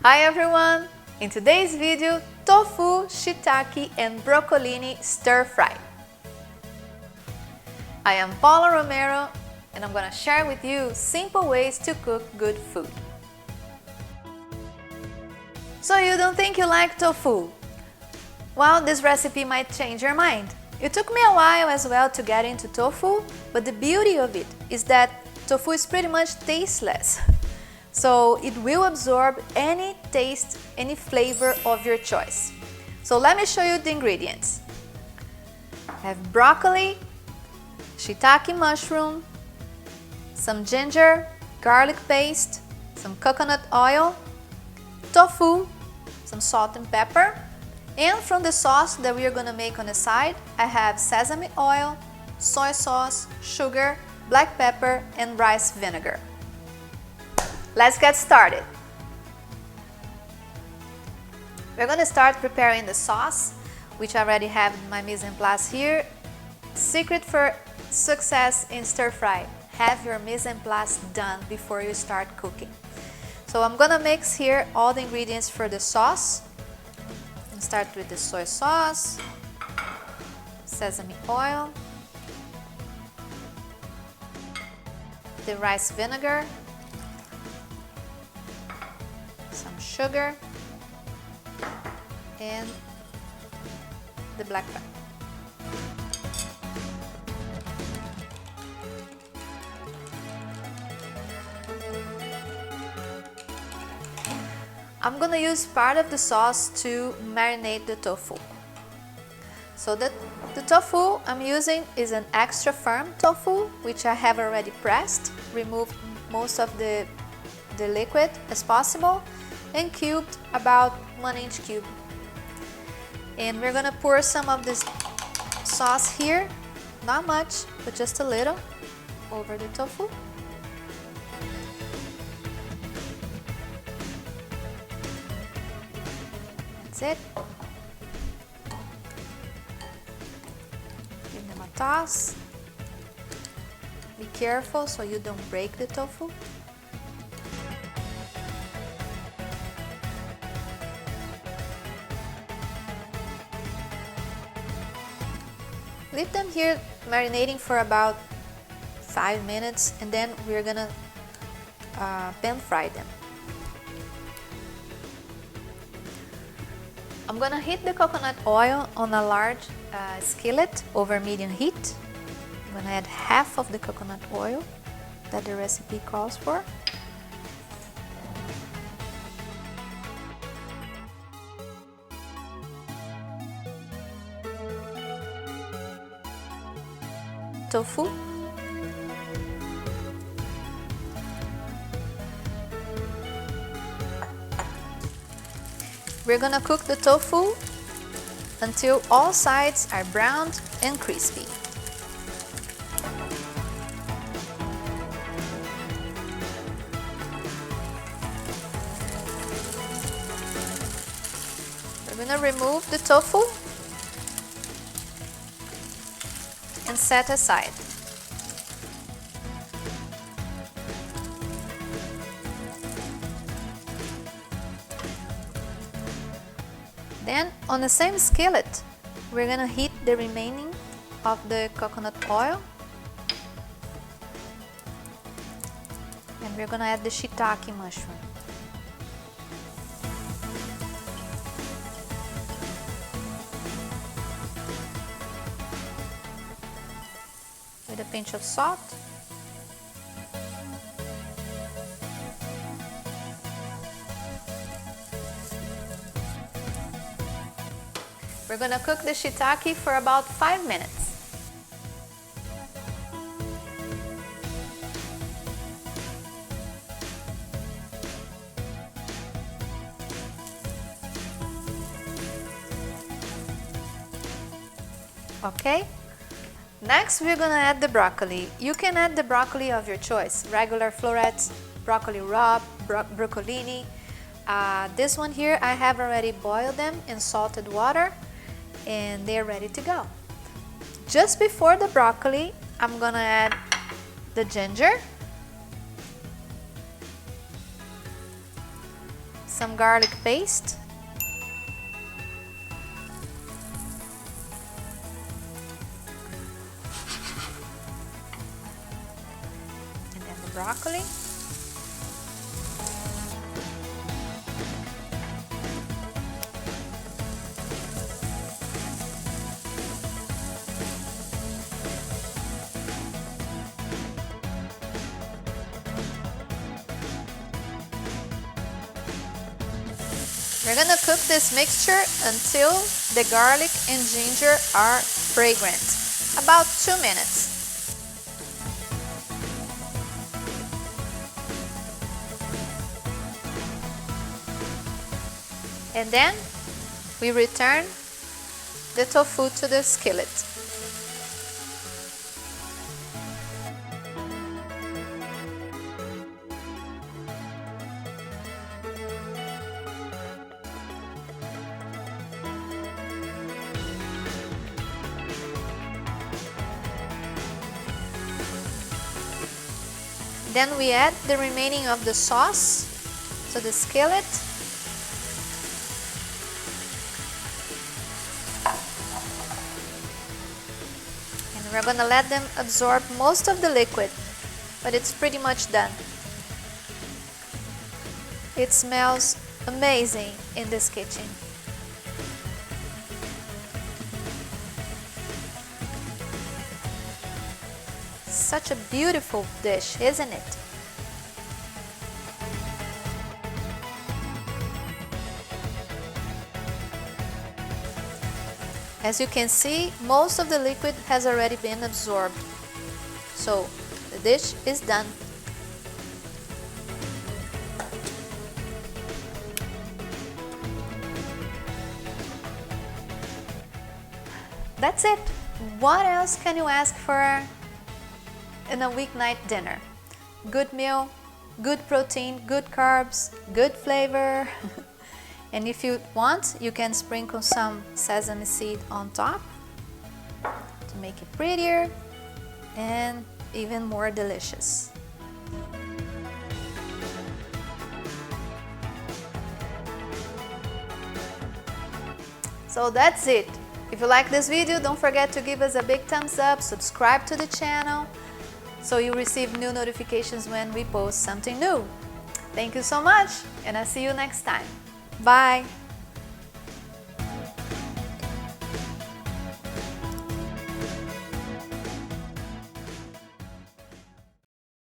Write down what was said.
Hi everyone! In today's video, tofu, shiitake and broccolini stir fry. I am Paula Romero and I'm gonna share with you simple ways to cook good food. So you don't think you like tofu? Well, this recipe might change your mind. It took me a while as well to get into tofu, but the beauty of it is that tofu is pretty much tasteless. So it will absorb any taste, any flavor of your choice. So let me show you the ingredients. I have broccoli, shiitake mushroom, some ginger, garlic paste, some coconut oil, tofu, some salt and pepper, and from the sauce that we are going to make on the side, I have sesame oil, soy sauce, sugar, black pepper, and rice vinegar. Let's get started. We're going to start preparing the sauce, which I already have my mise en place here. Secret for success in stir fry: have your mise en place done before you start cooking. So I'm going to mix here all the ingredients for the sauce. And start with the soy sauce, sesame oil, the rice vinegar, some sugar, and the black pepper. I'm gonna use part of the sauce to marinate the tofu. So the tofu I'm using is an extra firm tofu, which I have already pressed, removed most of the liquid as possible, and cubed about 1 inch cube. And we're gonna pour some of this sauce here, not much, but just a little, over the tofu. That's it. Give them a toss. Be careful so you don't break the tofu. Leave them here marinating for about 5 minutes, and then we're gonna pan fry them. I'm gonna heat the coconut oil on a large skillet over medium heat. I'm gonna add half of the coconut oil that the recipe calls for. Tofu. We're gonna cook the tofu until all sides are browned and crispy. We're gonna remove the tofu and set aside. Then on the same skillet, we're gonna heat the remaining of the coconut oil, and we're gonna add the shiitake mushroom. With a pinch of salt. We're gonna cook the shiitake for about 5 minutes. Okay? Next, we're gonna add the broccoli. You can add the broccoli of your choice, regular florets, broccoli raw, broccolini. This one here, I have already boiled them in salted water, and they're ready to go. Just before the broccoli, I'm gonna add the ginger, some garlic paste, and then the broccoli. We're gonna cook this mixture until the garlic and ginger are fragrant, about 2 minutes. And then we return the tofu to the skillet. Then we add the remaining of the sauce to the skillet. And we're gonna let them absorb most of the liquid, but it's pretty much done. It smells amazing in this kitchen. Such a beautiful dish, isn't it? As you can see, most of the liquid has already been absorbed. So the dish is done. That's it. What else can you ask for in a weeknight dinner? Good meal, good protein, good carbs, good flavor. And if you want, you can sprinkle some sesame seed on top to make it prettier and even more delicious. So that's it. If you like this video, don't forget to give us a big thumbs up, subscribe to the channel, so you receive new notifications when we post something new. Thank you so much, and I'll see you next time. Bye!